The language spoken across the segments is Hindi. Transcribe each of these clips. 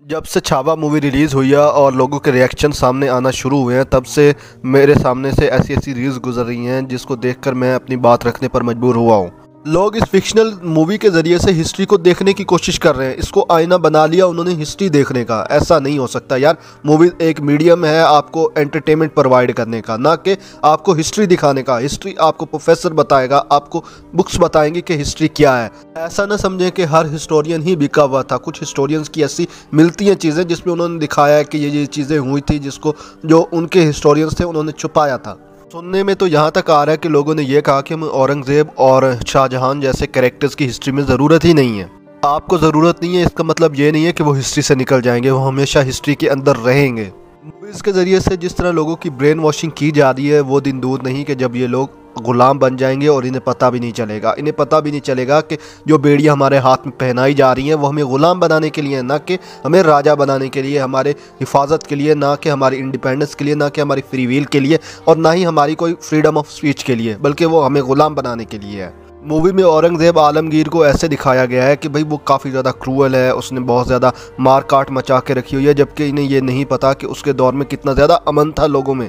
जब से छावा मूवी रिलीज़ हुई है और लोगों के रिएक्शन सामने आना शुरू हुए हैं, तब से मेरे सामने से ऐसी ऐसी रील्स गुजर रही हैं जिसको देखकर मैं अपनी बात रखने पर मजबूर हुआ हूँ। लोग इस फिक्शनल मूवी के ज़रिए से हिस्ट्री को देखने की कोशिश कर रहे हैं। इसको आईना बना लिया उन्होंने हिस्ट्री देखने का। ऐसा नहीं हो सकता यार। मूवी एक मीडियम है आपको एंटरटेनमेंट प्रोवाइड करने का, ना कि आपको हिस्ट्री दिखाने का। हिस्ट्री आपको प्रोफेसर बताएगा, आपको बुक्स बताएंगे कि हिस्ट्री क्या है। ऐसा ना समझें कि हर हिस्टोरियन ही बिका हुआ था। कुछ हिस्टोरियंस की ऐसी मिलती हैं चीज़ें जिसमें उन्होंने दिखाया है कि ये चीज़ें हुई थी जिसको जो उनके हिस्टोरियंस थे उन्होंने छुपाया था। सुनने में तो यहाँ तक आ रहा है कि लोगों ने यह कहा कि हमें औरंगज़ेब और शाहजहां जैसे कैरेक्टर्स की हिस्ट्री में ज़रूरत ही नहीं है। आपको ज़रूरत नहीं है, इसका मतलब ये नहीं है कि वो हिस्ट्री से निकल जाएंगे, वो हमेशा हिस्ट्री के अंदर रहेंगे। मूवीज़ के ज़रिए से जिस तरह लोगों की ब्रेन वॉशिंग की जा रही है, वो दिन दूर नहीं कि जब ये लोग गुलाम बन जाएंगे और इन्हें पता भी नहीं चलेगा। इन्हें पता भी नहीं चलेगा कि जो बेड़ियाँ हमारे हाथ में पहनाई जा रही हैं वो हमें गुलाम बनाने के लिए, ना कि हमें राजा बनाने के लिए, हमारे हिफाजत के लिए, ना कि हमारी इंडिपेंडेंस के लिए, ना कि हमारी फ्री विल के लिए, और ना ही हमारी कोई फ्रीडम ऑफ स्पीच के लिए, बल्कि वो हमें गुलाम बनाने के लिए है। मूवी में औरंगज़ेब आलमगीर को ऐसे दिखाया गया है कि भाई वो काफ़ी ज़्यादा क्रूअल है, उसने बहुत ज़्यादा मार काट मचा के रखी हुई है, जबकि इन्हें ये नहीं पता कि उसके दौर में कितना ज़्यादा अमन था लोगों में।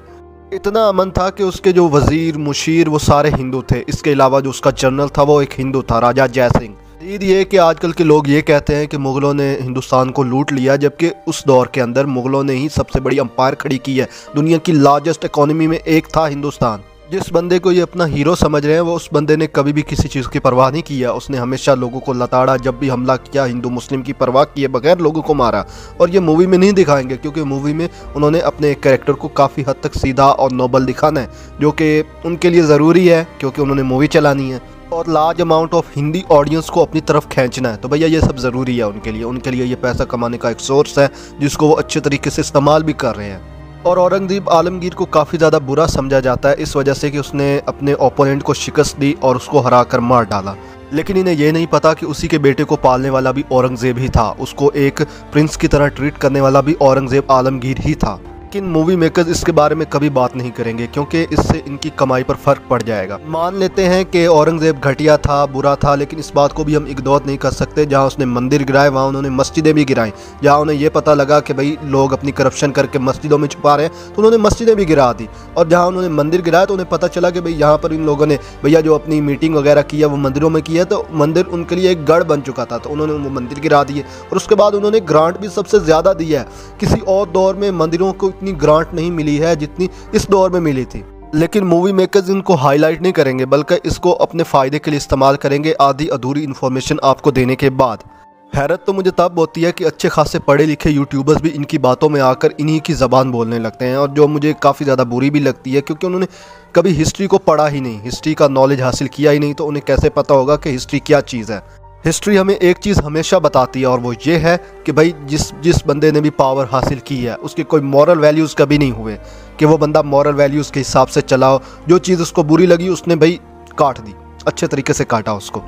इतना अमन था कि उसके जो वज़ीर मुशीर वो सारे हिंदू थे। इसके अलावा जो उसका जनरल था वो एक हिंदू था, राजा जय सिंह। ये कि आजकल के लोग ये कहते हैं कि मुग़लों ने हिंदुस्तान को लूट लिया, जबकि उस दौर के अंदर मुग़लों ने ही सबसे बड़ी एम्पायर खड़ी की है। दुनिया की लार्जेस्ट इकॉनमी में एक था हिंदुस्तान। जिस बंदे को ये अपना हीरो समझ रहे हैं वो उस बंदे ने कभी भी किसी चीज़ की परवाह नहीं की है। उसने हमेशा लोगों को लताड़ा, जब भी हमला किया हिंदू मुस्लिम की परवाह किए बगैर लोगों को मारा। और ये मूवी में नहीं दिखाएंगे क्योंकि मूवी में उन्होंने अपने कैरेक्टर को काफ़ी हद तक सीधा और नोबल दिखाना है, जो कि उनके लिए ज़रूरी है क्योंकि उन्होंने मूवी चलानी है और large amount of Hindi audience को अपनी तरफ खींचना है। तो भैया ये सब ज़रूरी है उनके लिए ये पैसा कमाने का एक सोर्स है जिसको वो अच्छे तरीके से इस्तेमाल भी कर रहे हैं। और औरंगज़ेब आलमगीर को काफ़ी ज़्यादा बुरा समझा जाता है इस वजह से कि उसने अपने ओपोनेंट को शिकस्त दी और उसको हरा कर मार डाला। लेकिन इन्हें यह नहीं पता कि उसी के बेटे को पालने वाला भी औरंगज़ेब ही था, उसको एक प्रिंस की तरह ट्रीट करने वाला भी औरंगज़ेब आलमगीर ही था। लेकिन मूवी मेकर्स इसके बारे में कभी बात नहीं करेंगे क्योंकि इससे इनकी कमाई पर फ़र्क पड़ जाएगा। मान लेते हैं कि औरंगज़ेब घटिया था, बुरा था, लेकिन इस बात को भी हम इग्नोर नहीं कर सकते। जहां उसने मंदिर गिराए वहां उन्होंने मस्जिदें भी गिराई। जहां उन्हें ये पता लगा कि भाई लोग अपनी करप्शन करके मस्जिदों में छुपा रहे हैं तो उन्होंने मस्जिदें भी गिरा दी। और जहाँ उन्होंने मंदिर गिराया तो उन्हें पता चला कि भाई यहाँ पर इन लोगों ने भैया जो अपनी मीटिंग वगैरह की है वो मंदिरों में की है, तो मंदिर उनके लिए एक गढ़ बन चुका था, तो उन्होंने वो मंदिर गिरा दिए। और उसके बाद उन्होंने ग्रांट भी सबसे ज़्यादा दी है। किसी और दौर में मंदिरों को इतनी ग्रांट नहीं मिली है जितनी इस दौर में मिली थी। लेकिन मूवी मेकर्स इनको हाईलाइट नहीं करेंगे बल्कि इसको अपने फ़ायदे के लिए इस्तेमाल करेंगे आधी अधूरी इन्फॉर्मेशन आपको देने के बाद। हैरत तो मुझे तब होती है कि अच्छे खासे पढ़े लिखे यूट्यूबर्स भी इनकी बातों में आकर इन्हीं की ज़बान बोलने लगते हैं, और जो मुझे काफ़ी ज़्यादा बुरी भी लगती है क्योंकि उन्होंने कभी हिस्ट्री को पढ़ा ही नहीं, हिस्ट्री का नॉलेज हासिल किया ही नहीं, तो उन्हें कैसे पता होगा कि हिस्ट्री क्या चीज़ है। हिस्ट्री हमें एक चीज़ हमेशा बताती है और वो ये है कि भाई जिस बंदे ने भी पावर हासिल की है उसके कोई मॉरल वैल्यूज़ कभी नहीं हुए कि वो बंदा मॉरल वैल्यूज़ के हिसाब से चला हो। जो चीज़ उसको बुरी लगी उसने भाई काट दी, अच्छे तरीके से काटा उसको।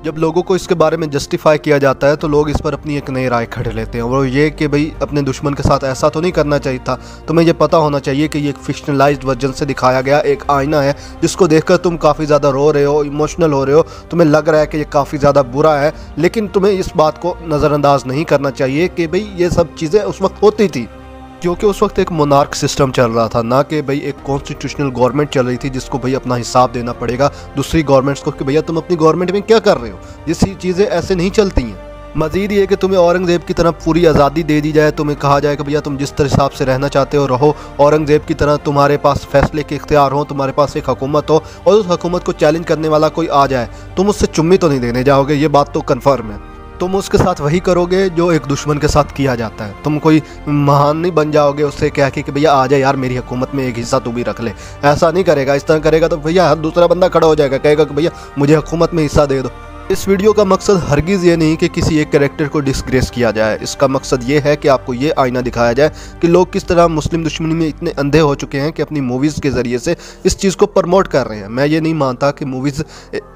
जब लोगों को इसके बारे में जस्टिफाई किया जाता है तो लोग इस पर अपनी एक नई राय खड़े लेते हैं, और वो ये कि भाई अपने दुश्मन के साथ ऐसा तो नहीं करना चाहिए था। तुम्हें ये पता होना चाहिए कि ये एक फिक्शनलाइज्ड वर्जन से दिखाया गया एक आईना है जिसको देखकर तुम काफ़ी ज़्यादा रो रहे हो, इमोशनल हो रहे हो, तुम्हें लग रहा है कि ये काफ़ी ज़्यादा बुरा है, लेकिन तुम्हें इस बात को नज़रअंदाज नहीं करना चाहिए कि भाई ये सब चीज़ें उस वक्त होती थी क्योंकि उस वक्त एक मोनार्क सिस्टम चल रहा था, ना कि भाई एक कॉन्स्टिट्यूशनल गवर्नमेंट चल रही थी जिसको भाई अपना हिसाब देना पड़ेगा दूसरी गवर्नमेंट्स को कि भैया तुम अपनी गवर्नमेंट में क्या कर रहे हो। ये चीज़ें ऐसे नहीं चलती हैं। मज़ीद ये कि तुम्हें औरंगज़ेब की तरह पूरी आज़ादी दे दी जाए, तुम्हें कहा जाए कि भैया तुम जिस तरह हिसाब से रहना चाहते हो रहो, औरंगज़ेब की तरह तुम्हारे पास फैसले के इख्तियार हो, तुम्हारे पास एक हुकूमत हो और उस हुकूमत को चैलेंज करने वाला कोई आ जाए, तुम उससे चुम्मी तो नहीं देने जाओगे, ये बात तो कन्फर्म है। तुम उसके साथ वही करोगे जो एक दुश्मन के साथ किया जाता है। तुम कोई महान नहीं बन जाओगे उससे कह के कि भैया आ जाए यार मेरी हुकूमत में एक हिस्सा तू भी रख ले। ऐसा नहीं करेगा। इस तरह करेगा तो भैया हर दूसरा बंदा खड़ा हो जाएगा, कहेगा कि भैया मुझे हुकूमत में हिस्सा दे दो। इस वीडियो का मकसद हरगिज़ ये नहीं कि किसी एक कैरेक्टर को डिसग्रेस किया जाए। इसका मकसद ये है कि आपको ये आईना दिखाया जाए कि लोग किस तरह मुस्लिम दुश्मनी में इतने अंधे हो चुके हैं कि अपनी मूवीज़ के ज़रिए से इस चीज़ को प्रमोट कर रहे हैं। मैं ये नहीं मानता कि मूवीज़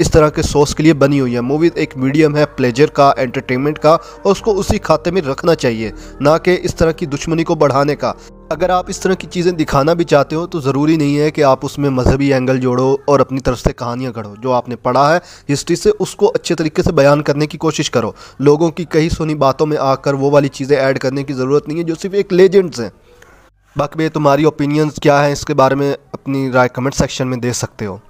इस तरह के सोर्स के लिए बनी हुई है। मूवीज़ एक मीडियम है प्लेजर का, एंटरटेनमेंट का, और उसको उसी खाते में रखना चाहिए, ना कि इस तरह की दुश्मनी को बढ़ाने का। अगर आप इस तरह की चीज़ें दिखाना भी चाहते हो तो ज़रूरी नहीं है कि आप उसमें मजहबी एंगल जोड़ो और अपनी तरफ से कहानियाँ गढ़ो। जो आपने पढ़ा है हिस्ट्री से उसको अच्छे तरीके से बयान करने की कोशिश करो। लोगों की कही सुनी बातों में आकर वो वाली चीज़ें ऐड करने की ज़रूरत नहीं है जो सिर्फ एक लेजेंड्स हैं। बाकी तुम्हारी ओपिनियंस क्या है इसके बारे में अपनी राय कमेंट सेक्शन में दे सकते हो।